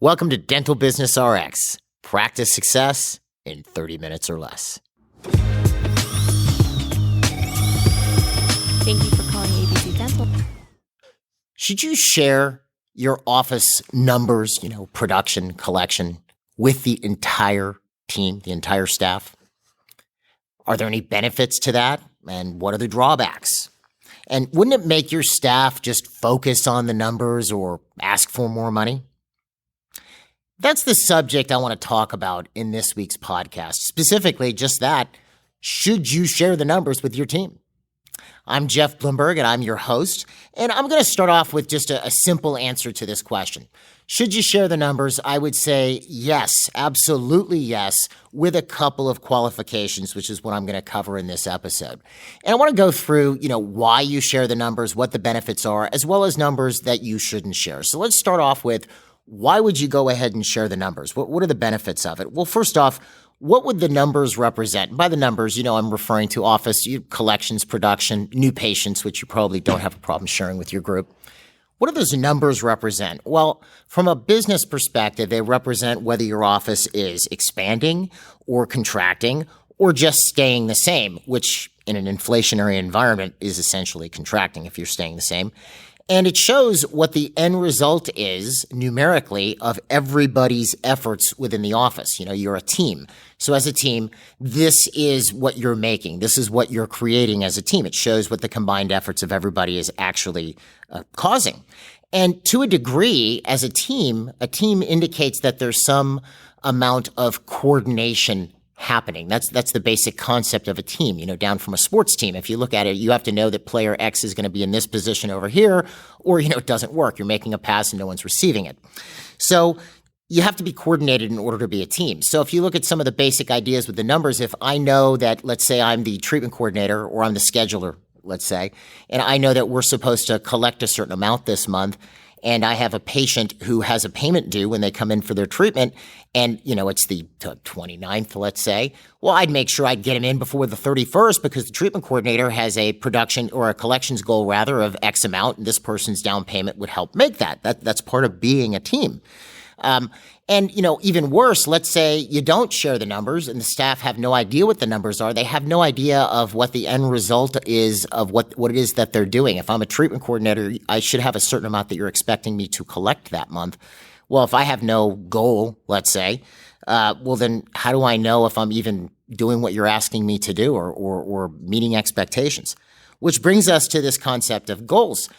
Welcome to Dental Business RX. Practice success in 30 minutes or less. Thank you for calling ABC Dental. Should you share your office numbers, production, collection, with the entire team, the entire staff? Are there any benefits to that? And what are the drawbacks? And wouldn't it make your staff just focus on the numbers or ask for more money? That's the subject I want to talk about in this week's podcast. Specifically, just that. Should you share the numbers with your team? I'm Jeff Blumberg, and I'm your host. And I'm going to start off with just a simple answer to this question. Should you share the numbers? I would say yes, absolutely yes, with a couple of qualifications, which is what I'm going to cover in this episode. And I want to go through, why you share the numbers, what the benefits are, as well as numbers that you shouldn't share. So let's start off with, why would you go ahead and share the numbers? What are the benefits of it? Well, first off, what would the numbers represent? By the numbers, I'm referring to office collections, production, new patients, which you probably don't have a problem sharing with your group. What do those numbers represent? Well, from a business perspective, they represent whether your office is expanding or contracting or just staying the same, which in an inflationary environment is essentially contracting if you're staying the same. And it shows what the end result is numerically of everybody's efforts within the office. You're a team. So as a team, this is what you're making. This is what you're creating as a team. It shows what the combined efforts of everybody is actually causing. And to a degree, as a team indicates that there's some amount of coordination happening. That's the basic concept of a team, down from a sports team. If you look at it, you have to know that player X is going to be in this position over here, or, it doesn't work. You're making a pass and no one's receiving it. So you have to be coordinated in order to be a team. So if you look at some of the basic ideas with the numbers, if I know that, let's say I'm the treatment coordinator or I'm the scheduler, let's say, and I know that we're supposed to collect a certain amount this month, and I have a patient who has a payment due when they come in for their treatment, and, it's the 29th, let's say, well, I'd make sure I'd get him in before the 31st because the treatment coordinator has a production or a collections goal, rather, of X amount, and this person's down payment would help make that. That's part of being a team. And, even worse, let's say you don't share the numbers and the staff have no idea what the numbers are. They have no idea of what the end result is of what it is that they're doing. If I'm a treatment coordinator, I should have a certain amount that you're expecting me to collect that month. Well, if I have no goal, let's say, well, then how do I know if I'm even doing what you're asking me to do or meeting expectations? Which brings us to this concept of goals.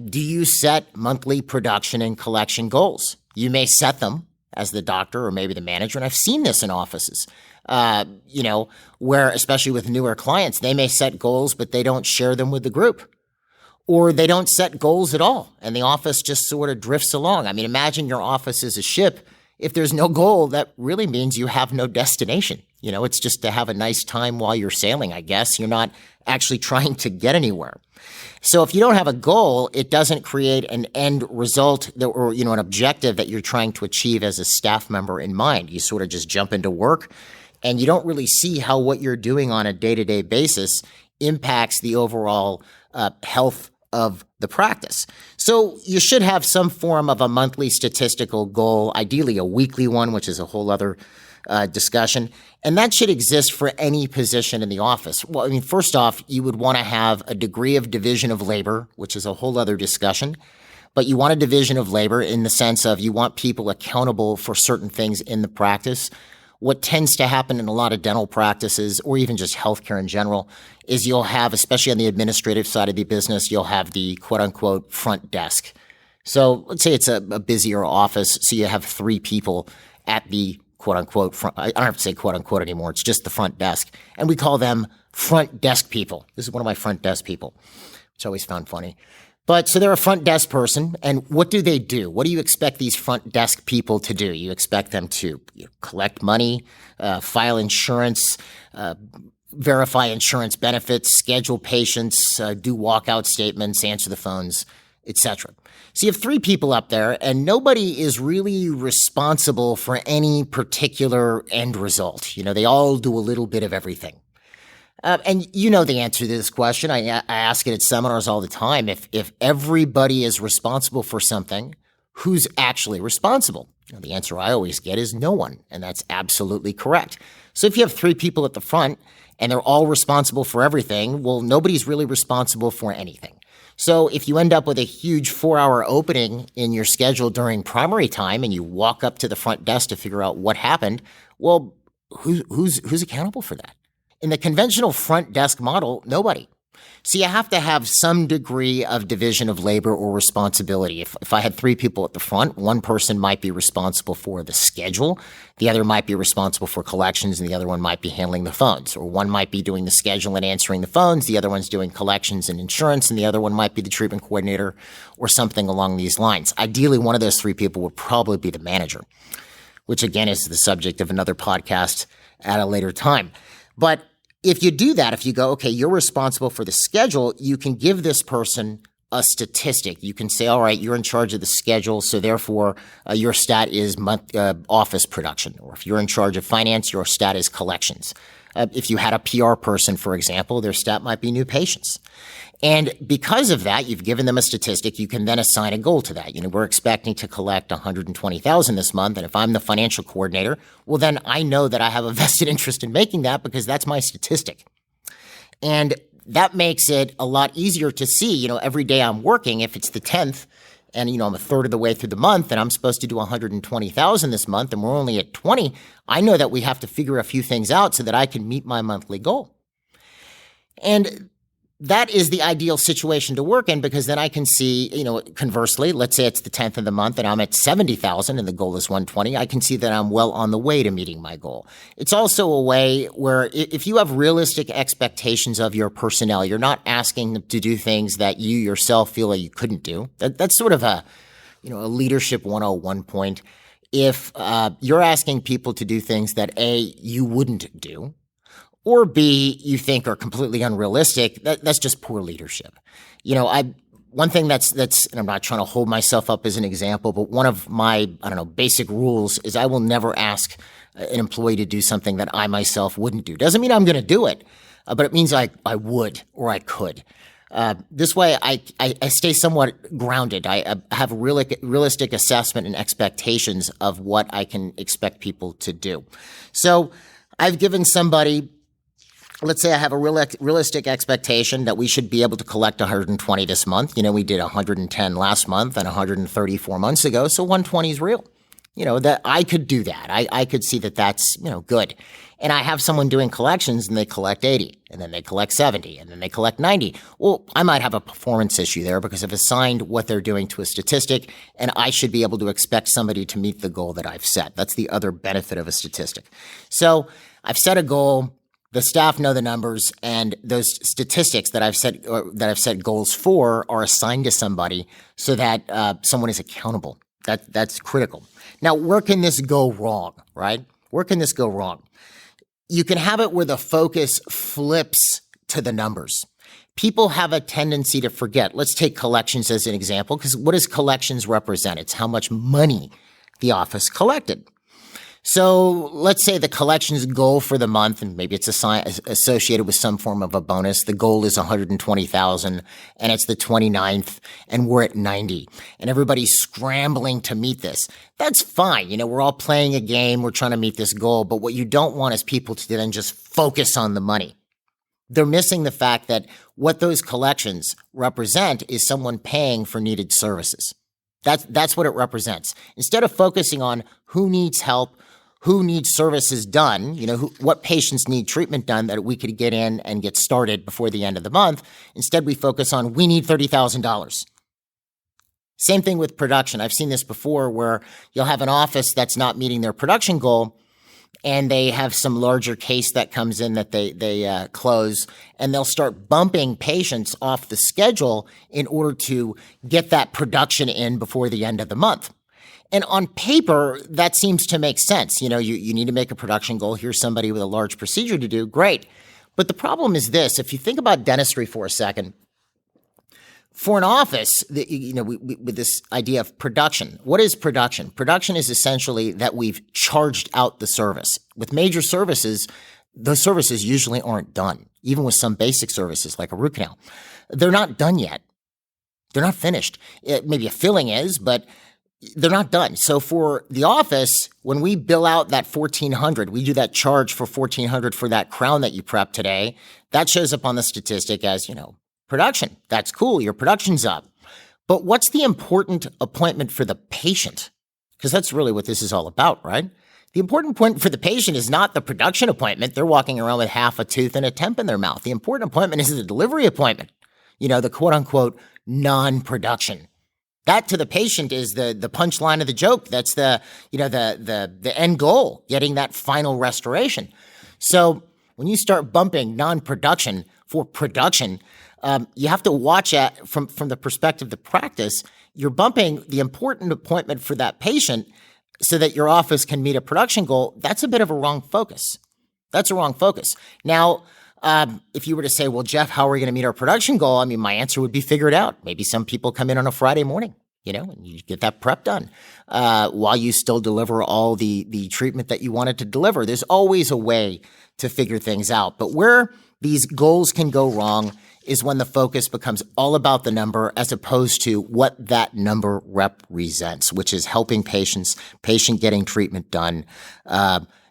Do you set monthly production and collection goals? You may set them as the doctor or maybe the manager, and I've seen this in offices, where especially with newer clients, they may set goals, but they don't share them with the group. Or they don't set goals at all, and the office just sort of drifts along. I mean, imagine your office is a ship. If there's no goal, that really means you have no destination. It's just to have a nice time while you're sailing, I guess. You're not actually trying to get anywhere. So if you don't have a goal, it doesn't create an end result or an objective that you're trying to achieve as a staff member in mind. You sort of just jump into work, and you don't really see how what you're doing on a day-to-day basis impacts the overall health of the practice. So you should have some form of a monthly statistical goal, ideally a weekly one, which is a whole other discussion. And that should exist for any position in the office. Well, first off, you would want to have a degree of division of labor, which is a whole other discussion. But you want a division of labor in the sense of you want people accountable for certain things in the practice. What tends to happen in a lot of dental practices, or even just healthcare in general, is you'll have, especially on the administrative side of the business, you'll have the quote-unquote front desk. So let's say it's a busier office, so you have 3 people at the quote-unquote front. I don't have to say quote-unquote anymore. It's just the front desk. And we call them front desk people. This is one of my front desk people, which I always found funny. But so they're a front desk person, and what do they do? What do you expect these front desk people to do? You expect them to collect money, file insurance, verify insurance benefits, schedule patients, do walkout statements, answer the phones, etc. So you have 3 people up there, and nobody is really responsible for any particular end result. They all do a little bit of everything. And the answer to this question. I ask it at seminars all the time. If everybody is responsible for something, who's actually responsible? The answer I always get is no one, and that's absolutely correct. So if you have 3 people at the front and they're all responsible for everything, well, nobody's really responsible for anything. So if you end up with a huge 4-hour opening in your schedule during primary time and you walk up to the front desk to figure out what happened, well, who's accountable for that? In the conventional front desk model, nobody. So you have to have some degree of division of labor or responsibility. If I had 3 people at the front, one person might be responsible for the schedule, the other might be responsible for collections, and the other one might be handling the phones. Or one might be doing the schedule and answering the phones, the other one's doing collections and insurance, and the other one might be the treatment coordinator or something along these lines. Ideally, one of those 3 people would probably be the manager, which again is the subject of another podcast at a later time. But if you do that, if you go, okay, you're responsible for the schedule, you can give this person a statistic. You can say, all right, you're in charge of the schedule, so therefore your stat is office production. Or if you're in charge of finance, your stat is collections. If you had a PR person, for example, their stat might be new patients. And because of that, you've given them a statistic, you can then assign a goal to that. We're expecting to collect $120,000 this month, and if I'm the financial coordinator, well, then I know that I have a vested interest in making that because that's my statistic. And that makes it a lot easier to see, every day I'm working, if it's the 10th, and, I'm a third of the way through the month, and I'm supposed to do $120,000 this month, and we're only at 20, I know that we have to figure a few things out so that I can meet my monthly goal. And that is the ideal situation to work in because then I can see, conversely, let's say it's the 10th of the month and I'm at 70,000 and the goal is 120. I can see that I'm well on the way to meeting my goal. It's also a way where if you have realistic expectations of your personnel, you're not asking them to do things that you yourself feel like you couldn't do. That's sort of a leadership 101 point. If you're asking people to do things that A, you wouldn't do, or B, you think are completely unrealistic, that's just poor leadership. One thing that's, and I'm not trying to hold myself up as an example, but one of my, basic rules is I will never ask an employee to do something that I myself wouldn't do. Doesn't mean I'm going to do it, but it means I would or I could. This way, I stay somewhat grounded. I have a realistic assessment and expectations of what I can expect people to do. So I've given somebody, let's say I have a realistic expectation that we should be able to collect 120 this month. We did 110 last month and 134 months ago, so 120 is real. That I could do that. I could see that that's, good. And I have someone doing collections and they collect 80, and then they collect 70, and then they collect 90. Well, I might have a performance issue there because I've assigned what they're doing to a statistic, and I should be able to expect somebody to meet the goal that I've set. That's the other benefit of a statistic. So I've set a goal. The staff know the numbers, and those statistics that I've set goals for are assigned to somebody so that someone is accountable. That's critical. Now, where can this go wrong, right? Where can this go wrong? You can have it where the focus flips to the numbers. People have a tendency to forget. Let's take collections as an example, because what does collections represent? It's how much money the office collected. So let's say the collections goal for the month, and maybe it's associated with some form of a bonus. The goal is 120,000, and it's the 29th, and we're at 90, and everybody's scrambling to meet this. That's fine. We're all playing a game. We're trying to meet this goal, but what you don't want is people to then just focus on the money. They're missing the fact that what those collections represent is someone paying for needed services. That's what it represents. Instead of focusing on who needs help, who needs services done, what patients need treatment done that we could get in and get started before the end of the month. Instead, we focus on, we need $30,000. Same thing with production. I've seen this before where you'll have an office that's not meeting their production goal, and they have some larger case that comes in that they close, and they'll start bumping patients off the schedule in order to get that production in before the end of the month. And on paper, that seems to make sense. You need to make a production goal. Here's somebody with a large procedure to do. Great. But the problem is this. If you think about dentistry for a second, for an office, with this idea of production, what is production? Production is essentially that we've charged out the service. With major services, those services usually aren't done, even with some basic services like a root canal. They're not done yet. They're not finished. Maybe a filling is, but they're not done. So for the office, when we bill out that $1,400, we do that charge for $1,400 for that crown that you prepped today. That shows up on the statistic as, production. That's cool. Your production's up. But what's the important appointment for the patient? Because that's really what this is all about, right? The important appointment for the patient is not the production appointment. They're walking around with half a tooth and a temp in their mouth. The important appointment is the delivery appointment. The quote unquote non-production. That to the patient is the punchline of the joke. That's the end goal, getting that final restoration. So when you start bumping non-production for production, you have to watch at from the perspective of the practice. You're bumping the important appointment for that patient so that your office can meet a production goal. That's a bit of a wrong focus. That's a wrong focus. Now, if you were to say, well, Jeff, how are we going to meet our production goal? I mean, my answer would be figure it out. Maybe some people come in on a Friday morning, and you get that prep done while you still deliver all the treatment that you wanted to deliver. There's always a way to figure things out. But where these goals can go wrong is when the focus becomes all about the number as opposed to what that number represents, which is helping patient getting treatment done,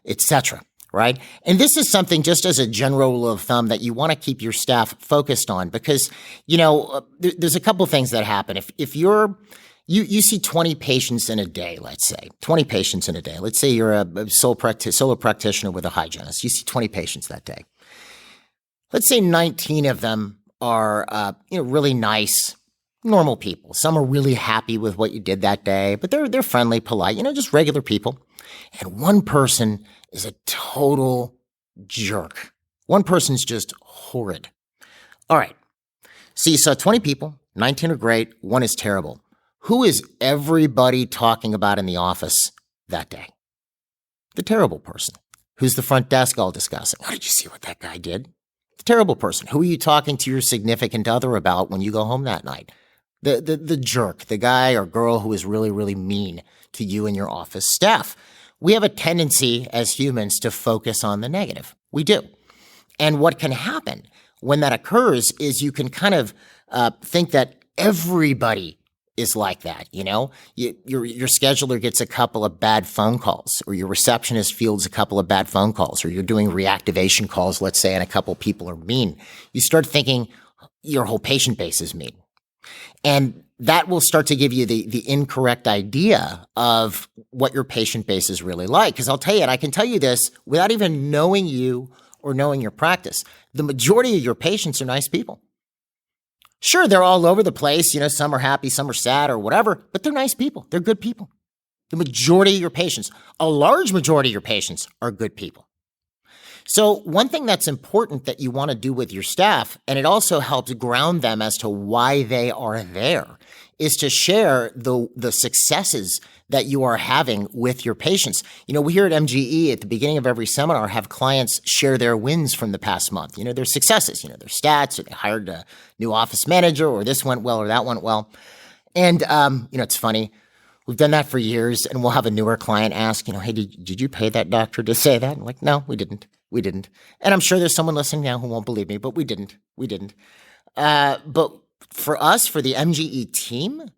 etc. Right? And this is something just as a general rule of thumb that you want to keep your staff focused on because, there's a couple things that happen. If you see 20 patients in a day, let's say, 20 patients in a day. Let's say you're a solo practitioner with a hygienist. You see 20 patients that day. Let's say 19 of them are, really nice, normal people. Some are really happy with what you did that day, but they're friendly, polite, just regular people. And one person is a total jerk. One person's just horrid. All right. So you saw 20 people, 19 are great, one is terrible. Who is everybody talking about in the office that day? The terrible person. Who's the front desk all discussing? Oh, did you see what that guy did? The terrible person. Who are you talking to your significant other about when you go home that night? The jerk, the guy or girl who is really, really mean to you and your office staff. We have a tendency as humans to focus on the negative. We do. And what can happen when that occurs is you can kind of think that everybody is like that, Your scheduler gets a couple of bad phone calls, or your receptionist fields a couple of bad phone calls, or you're doing reactivation calls, let's say, and a couple of people are mean. You start thinking your whole patient base is mean. And that will start to give you the incorrect idea of what your patient base is really like. Because I'll tell you, and I can tell you this without even knowing you or knowing your practice, the majority of your patients are nice people. Sure, they're all over the place. Some are happy, some are sad or whatever, but they're nice people. They're good people. The majority of your patients, a large majority of your patients are good people. So one thing that's important that you want to do with your staff, and it also helps ground them as to why they are there, is to share the successes that you are having with your patients. We here at MGE at the beginning of every seminar have clients share their wins from the past month, their successes, their stats, or they hired a new office manager, or this went well, or that went well. And, it's funny. We've done that for years, and we'll have a newer client ask, hey, did you pay that doctor to say that? I'm like, no, we didn't. We didn't. And I'm sure there's someone listening now who won't believe me, but we didn't. We didn't. But for us, for the MGE team,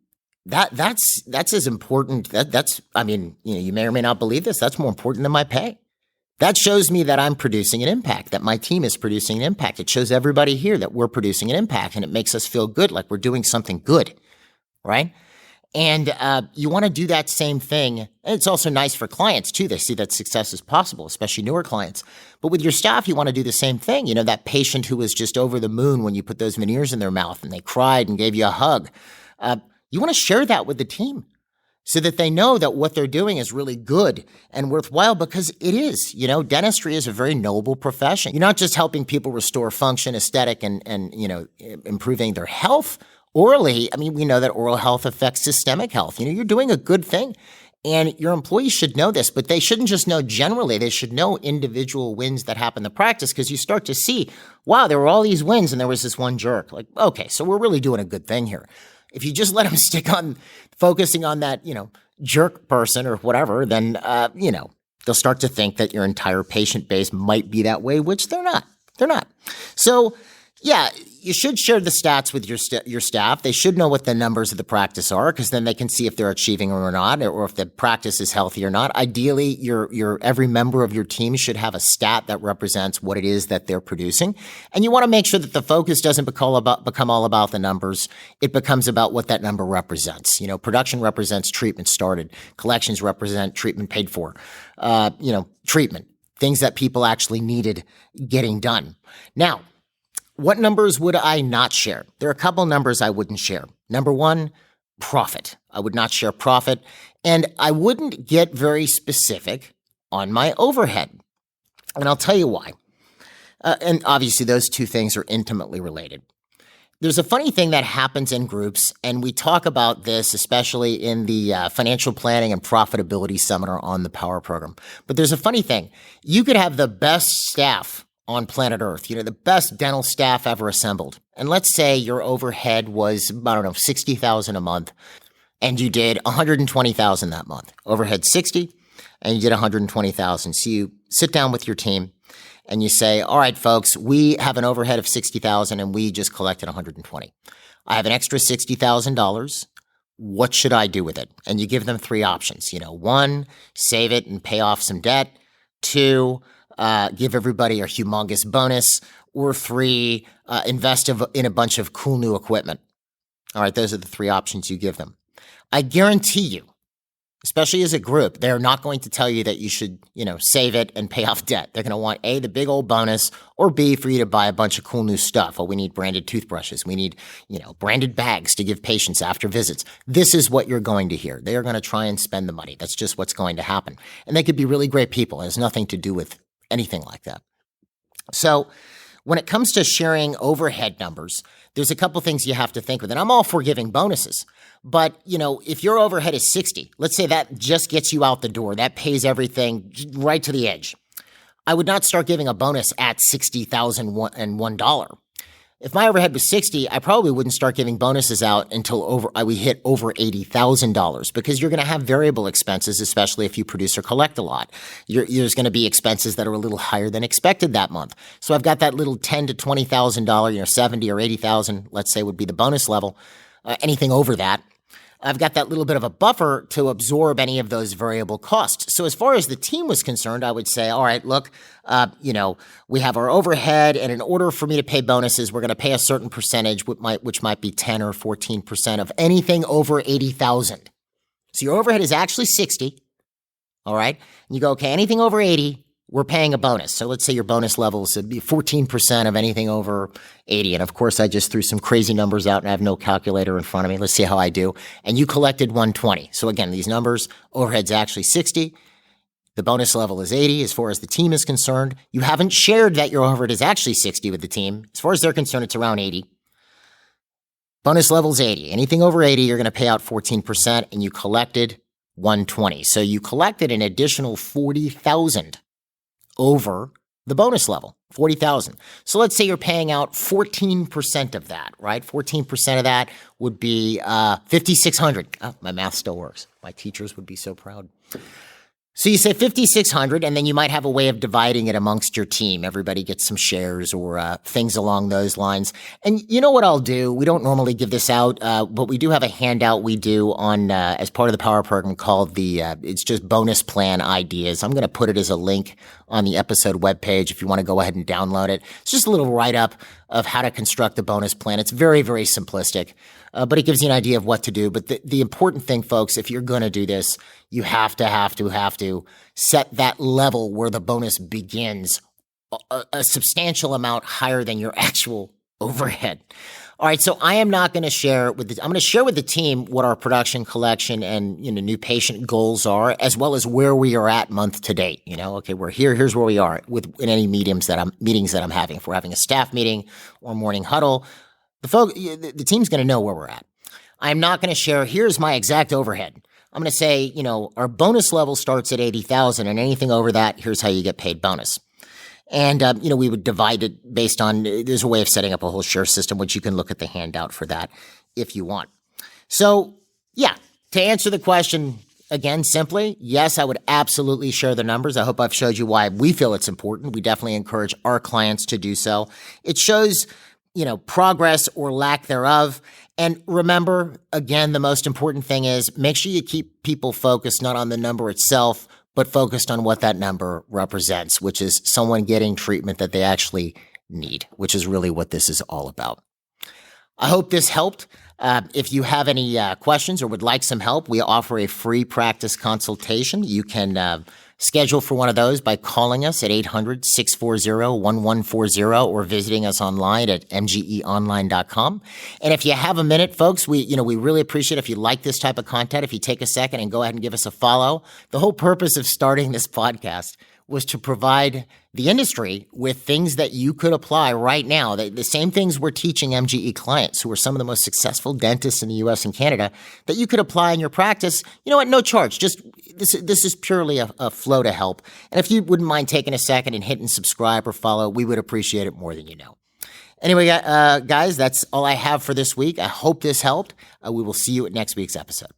that's as important. You may or may not believe this. That's more important than my pay. That shows me that I'm producing an impact, that my team is producing an impact. It shows everybody here that we're producing an impact, and it makes us feel good, like we're doing something good, right? And you want to do that same thing. And it's also nice for clients, too. They see that success is possible, especially newer clients. But with your staff, you want to do the same thing. That patient who was just over the moon when you put those veneers in their mouth and they cried and gave you a hug. You want to share that with the team so that they know that what they're doing is really good and worthwhile, because it is. Dentistry is a very noble profession. You're not just helping people restore function, aesthetic, and improving their health. Orally, we know that oral health affects systemic health. You're doing a good thing, and your employees should know this, but they shouldn't just know generally. They should know individual wins that happen in the practice, because you start to see, wow, there were all these wins and there was this one jerk. Like, okay, so we're really doing a good thing here. If you just let them stick on focusing on that, jerk person or whatever, then, they'll start to think that your entire patient base might be that way, which they're not. They're not. So Yeah, you should share the stats with your staff. They should know what the numbers of the practice are, because then they can see if they're achieving them or not, or if the practice is healthy or not. Ideally, your every member of your team should have a stat that represents what it is that they're producing, and you want to make sure that the focus doesn't become all about the numbers. It becomes about what that number represents. Production represents treatment started. Collections represent treatment paid for. Treatment, things that people actually needed getting done. Now, what numbers would I not share? There are a couple numbers I wouldn't share. Number one, profit. I would not share profit, and I wouldn't get very specific on my overhead. And I'll tell you why. And obviously, those two things are intimately related. There's a funny thing that happens in groups, and we talk about this, especially in the financial planning and profitability seminar on the Power Program. But there's a funny thing. You could have the best staff on planet Earth, the best dental staff ever assembled. And let's say your overhead was, $60,000 a month, and you did $120,000 that month. Overhead 60, and you did $120,000. So you sit down with your team and you say, all right, folks, we have an overhead of $60,000 and we just collected $120,000. I have an extra $60,000. What should I do with it? And you give them three options. One, save it and pay off some debt. Two, give everybody a humongous bonus, or three, invest in a bunch of cool new equipment. All right, those are the three options you give them. I guarantee you, especially as a group, they're not going to tell you that you should, save it and pay off debt. They're going to want A, the big old bonus, or B, for you to buy a bunch of cool new stuff. Oh, we need branded toothbrushes. We need, branded bags to give patients after visits. This is what you're going to hear. They are going to try and spend the money. That's just what's going to happen. And they could be really great people. It has nothing to do with anything like that. So when it comes to sharing overhead numbers, there's a couple things you have to think with. And I'm all for giving bonuses. But, if your overhead is 60, let's say that just gets you out the door. That pays everything right to the edge. I would not start giving a bonus at $60,001. If my overhead was 60, I probably wouldn't start giving bonuses out until we hit over $80,000, because you're going to have variable expenses, especially if you produce or collect a lot. There's going to be expenses that are a little higher than expected that month. So I've got that little $10,000 to $20,000, 70 or 80,000, let's say, would be the bonus level. Anything over that, I've got that little bit of a buffer to absorb any of those variable costs. So as far as the team was concerned, I would say, all right, look, we have our overhead, and in order for me to pay bonuses, we're going to pay a certain percentage, which might be 10 or 14% of anything over 80,000. So your overhead is actually 60. All right. And you go, okay, anything over 80, we're paying a bonus. So let's say your bonus level is 14% of anything over 80. And of course, I just threw some crazy numbers out and I have no calculator in front of me. Let's see how I do. And you collected 120. So again, these numbers, overhead's actually 60. The bonus level is 80 as far as the team is concerned. You haven't shared that your overhead is actually 60 with the team. As far as they're concerned, it's around 80. Bonus level is 80. Anything over 80, you're going to pay out 14%, and you collected 120. So you collected an additional 40,000 over the bonus level, 40,000. So let's say you're paying out 14% of that, right? 14% of that would be 5,600. Oh, my math still works. My teachers would be so proud. So you say 5,600, and then you might have a way of dividing it amongst your team. Everybody gets some shares or things along those lines. And you know what I'll do? We don't normally give this out, but we do have a handout we do on as part of the Power Program called it's just bonus plan ideas. I'm going to put it as a link on the episode webpage if you want to go ahead and download it. It's just a little write-up of how to construct a bonus plan. It's very, very simplistic, but it gives you an idea of what to do. But the important thing, folks, if you're going to do this, you have to set that level where the bonus begins a substantial amount higher than your actual overhead. All right, so I am not going to share I'm going to share with the team what our production, collection, and new patient goals are, as well as where we are at month to date. Okay, we're here. Here's where we are in any meetings that I'm having. If we're having a staff meeting or morning huddle, the team's going to know where we're at. I'm not going to share. Here's my exact overhead. I'm going to say, our bonus level starts at 80,000, and anything over that, here's how you get paid bonus. And, we would divide it based on, there's a way of setting up a whole share system, which you can look at the handout for that if you want. So, yeah, to answer the question again, simply, yes, I would absolutely share the numbers. I hope I've showed you why we feel it's important. We definitely encourage our clients to do so. It shows progress or lack thereof. And remember, again, the most important thing is make sure you keep people focused not on the number itself, but focused on what that number represents, which is someone getting treatment that they actually need, which is really what this is all about. I hope this helped. If you have any questions or would like some help, we offer a free practice consultation. You can schedule for one of those by calling us at 800-640-1140 or visiting us online at mgeonline.com. And if you have a minute, folks, we really appreciate if you like this type of content, if you take a second and go ahead and give us a follow. The whole purpose of starting this podcast was to provide the industry with things that you could apply right now. The same things we're teaching MGE clients, who are some of the most successful dentists in the U.S. and Canada, that you could apply in your practice, at no charge. Just this is purely a flow to help. And if you wouldn't mind taking a second and hitting subscribe or follow, we would appreciate it more than you know. Anyway, guys, that's all I have for this week. I hope this helped. We will see you at next week's episode.